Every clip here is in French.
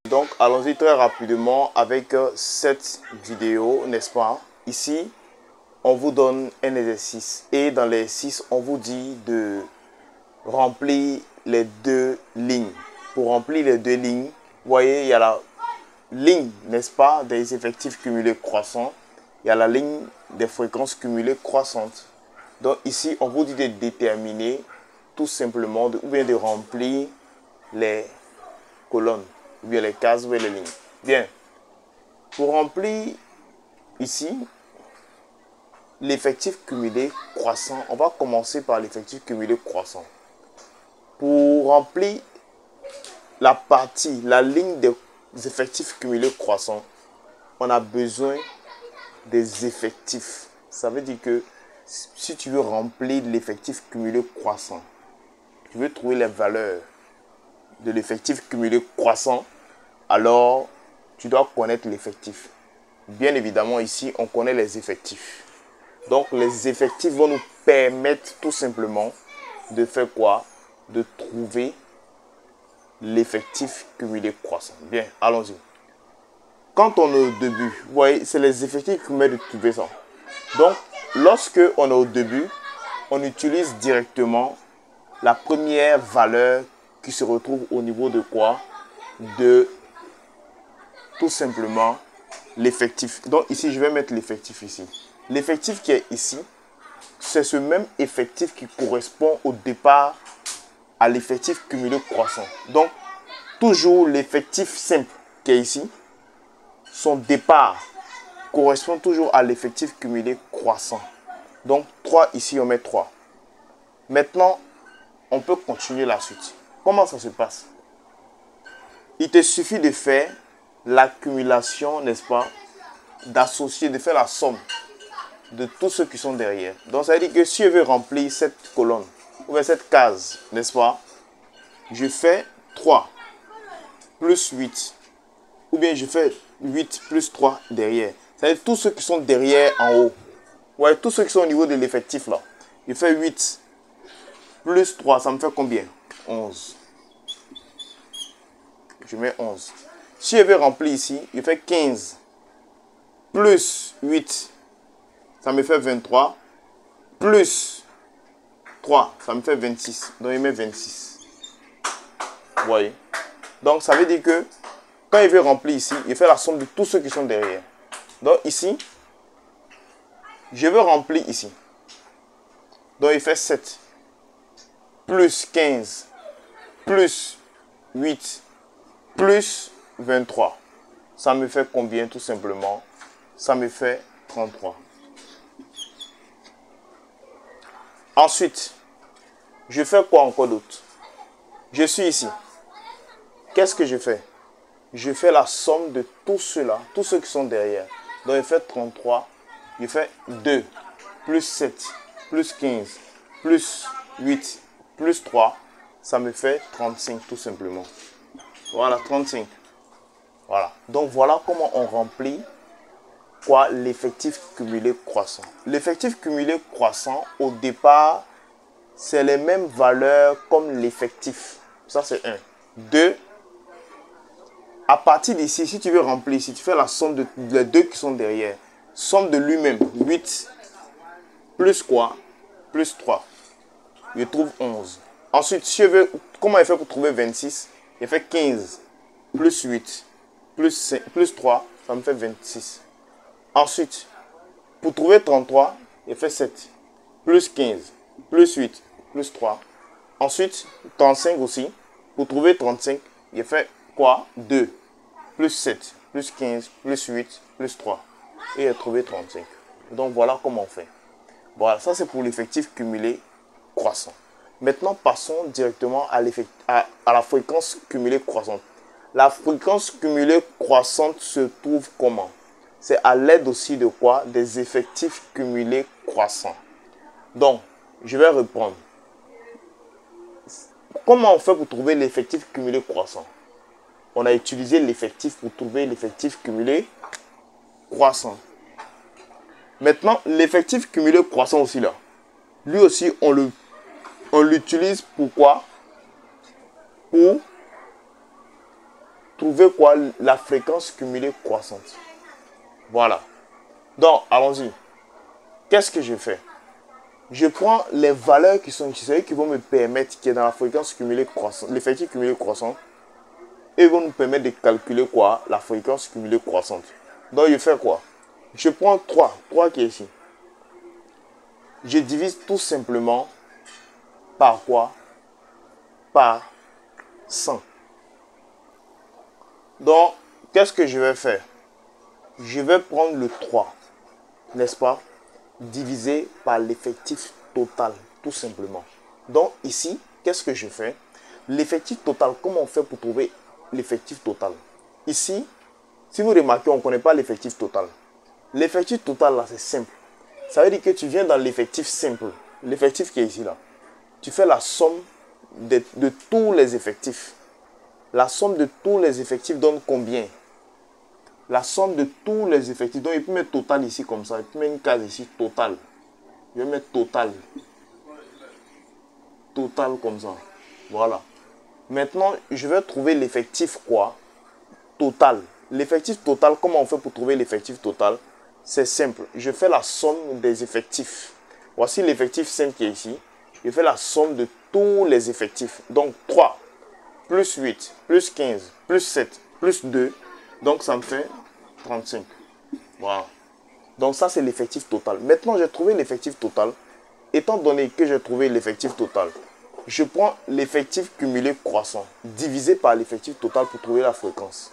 Donc allons-y très rapidement avec cette vidéo, n'est-ce pas? Ici, on vous donne un exercice et dans l'exercice, on vous dit de remplir les deux lignes. Pour remplir les deux lignes, vous voyez, il y a la ligne, n'est-ce pas, des effectifs cumulés croissants. Il y a la ligne des fréquences cumulées croissantes. Donc ici, on vous dit de déterminer tout simplement, ou bien de remplir les colonnes, ou bien les cases, ou bien les lignes. Bien, pour remplir ici l'effectif cumulé croissant, on va commencer par l'effectif cumulé croissant. Pour remplir la partie, la ligne des effectifs cumulés croissants, on a besoin des effectifs. Ça veut dire que si tu veux remplir l'effectif cumulé croissant, tu veux trouver les valeurs de l'effectif cumulé croissant, alors tu dois connaître l'effectif. Bien évidemment, ici, on connaît les effectifs. Donc, les effectifs vont nous permettre tout simplement de faire quoi? De trouver l'effectif cumulé croissant. Bien, allons-y. Quand on est au début, vous voyez, c'est les effectifs qui permettent de trouver ça. Donc, lorsque on est au début, on utilise directement la première valeur qui se retrouve au niveau de quoi? De tout simplement l'effectif. Donc ici, je vais mettre l'effectif ici. L'effectif qui est ici, c'est ce même effectif qui correspond au départ à l'effectif cumulé croissant. Donc, toujours l'effectif simple qui est ici, son départ correspond toujours à l'effectif cumulé croissant. Donc, 3 ici, on met 3. Maintenant, on peut continuer la suite. Comment ça se passe? Il te suffit de faire l'accumulation, n'est-ce pas, d'associer, de faire la somme de tous ceux qui sont derrière. Donc, ça veut dire que si je veux remplir cette colonne, ou bien cette case, n'est-ce pas, je fais 3 plus 8, ou bien je fais 8 plus 3 derrière. C'est-à-dire tous ceux qui sont derrière en haut. Ouais, tous ceux qui sont au niveau de l'effectif là. Je fais 8 plus 3, ça me fait combien? 11. Je mets 11. Si je vais remplir ici, je fais 15 plus 8, ça me fait 23, plus 3, ça me fait 26. Donc, je mets 26. Vous voyez? Donc, ça veut dire que quand il veut remplir ici, il fait la somme de tous ceux qui sont derrière. Donc, ici, je veux remplir ici. Donc, il fait 7, plus 15, plus 8, plus 23. Ça me fait combien tout simplement? Ça me fait 33. Ensuite, je fais quoi encore d'autre? Je suis ici. Qu'est-ce que je fais? Je fais la somme de tous ceux-là, tous ceux qui sont derrière. Donc, je fais 33. Je fais 2, plus 7, plus 15, plus 8, plus 3. Ça me fait 35 tout simplement. Voilà, 35. Voilà. Donc, voilà comment on remplit quoi? L'effectif cumulé croissant. L'effectif cumulé croissant, au départ, c'est les mêmes valeurs comme l'effectif. Ça, c'est 1. 2. À partir d'ici, si tu veux remplir, si tu fais la somme de les deux qui sont derrière, somme de lui-même, 8 plus quoi? Plus 3. Je trouve 11. Ensuite, si je veux, comment il fait pour trouver 26? Il fait 15 plus 8 plus 5, plus 3, ça me fait 26. Ensuite, pour trouver 33, il fait 7 plus 15 plus 8 plus 3. Ensuite, 35 aussi. Pour trouver 35, il fait quoi? 2 plus 7 plus 15 plus 8 plus 3. Et il a trouvé 35. Donc voilà comment on fait. Voilà, ça c'est pour l'effectif cumulé croissant. Maintenant, passons directement à la fréquence cumulée croissante. La fréquence cumulée croissante se trouve comment? C'est à l'aide aussi de quoi? Des effectifs cumulés croissants. Donc, je vais reprendre. Comment on fait pour trouver l'effectif cumulé croissant? On a utilisé l'effectif pour trouver l'effectif cumulé croissant. Maintenant, l'effectif cumulé croissant aussi là. Lui aussi, on l'utilise pour quoi? Pour trouver quoi? La fréquence cumulée croissante. Voilà. Donc, allons-y. Qu'est-ce que je fais? Je prends les valeurs qui sont ici, qui vont me permettre, qui est dans la fréquence cumulée croissante, l'effectif cumulé croissant, et vont nous permettre de calculer quoi? La fréquence cumulée croissante. Donc, je fais quoi? Je prends 3 qui est ici. Je divise tout simplement par quoi? Par 100. Donc, qu'est-ce que je vais faire? Je vais prendre le 3, n'est-ce pas? Divisé par l'effectif total, tout simplement. Donc, ici, qu'est-ce que je fais? L'effectif total, comment on fait pour trouver l'effectif total? Ici, si vous remarquez, on ne connaît pas l'effectif total. L'effectif total, là, c'est simple. Ça veut dire que tu viens dans l'effectif simple. L'effectif qui est ici, là. Tu fais la somme de tous les effectifs. La somme de tous les effectifs donne combien? La somme de tous les effectifs. Donc, il peut mettre total ici comme ça. Il peut mettre une case ici, total. Je vais mettre total. Total comme ça. Voilà. Maintenant, je vais trouver l'effectif quoi? Total. L'effectif total, comment on fait pour trouver l'effectif total? C'est simple. Je fais la somme des effectifs. Voici l'effectif simple qui est ici. Je fais la somme de tous les effectifs. Donc, 3, plus 8, plus 15, plus 7, plus 2. Donc, ça me fait 35. Voilà. Donc, ça, c'est l'effectif total. Maintenant, j'ai trouvé l'effectif total. Étant donné que j'ai trouvé l'effectif total, je prends l'effectif cumulé croissant divisé par l'effectif total pour trouver la fréquence.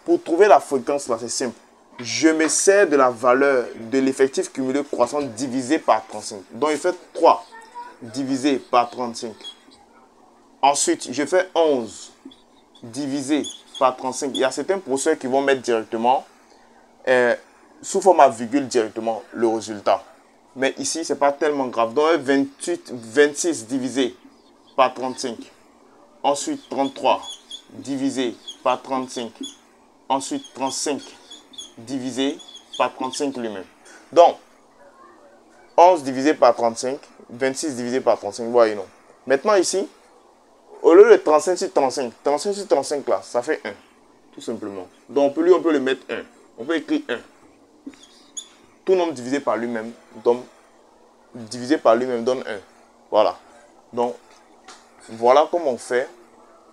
Pour trouver la fréquence, là, c'est simple. Je me sers de la valeur de l'effectif cumulé croissant divisé par 35. Donc, je fais 3 divisé par 35. Ensuite, je fais 11 divisé par 35. Il y a certains professeurs qui vont mettre directement, sous format virgule directement, le résultat. Mais ici, ce n'est pas tellement grave. Donc, 26 divisé par 35. Ensuite, 33 divisé par 35. Ensuite, 35 divisé par 35 lui-même. Donc, 11 divisé par 35, 26 divisé par 35, voyez non. Maintenant ici, au lieu de 35 sur 35, 35 sur 35 là, ça fait 1. Tout simplement. Donc, on peut le mettre 1. On peut écrire 1. Tout nombre divisé par lui-même donne 1. Voilà. Donc, voilà comment on fait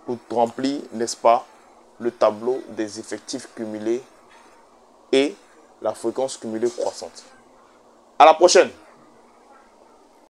pour remplir, n'est-ce pas, le tableau des effectifs cumulés et la fréquence cumulée croissante. À la prochaine!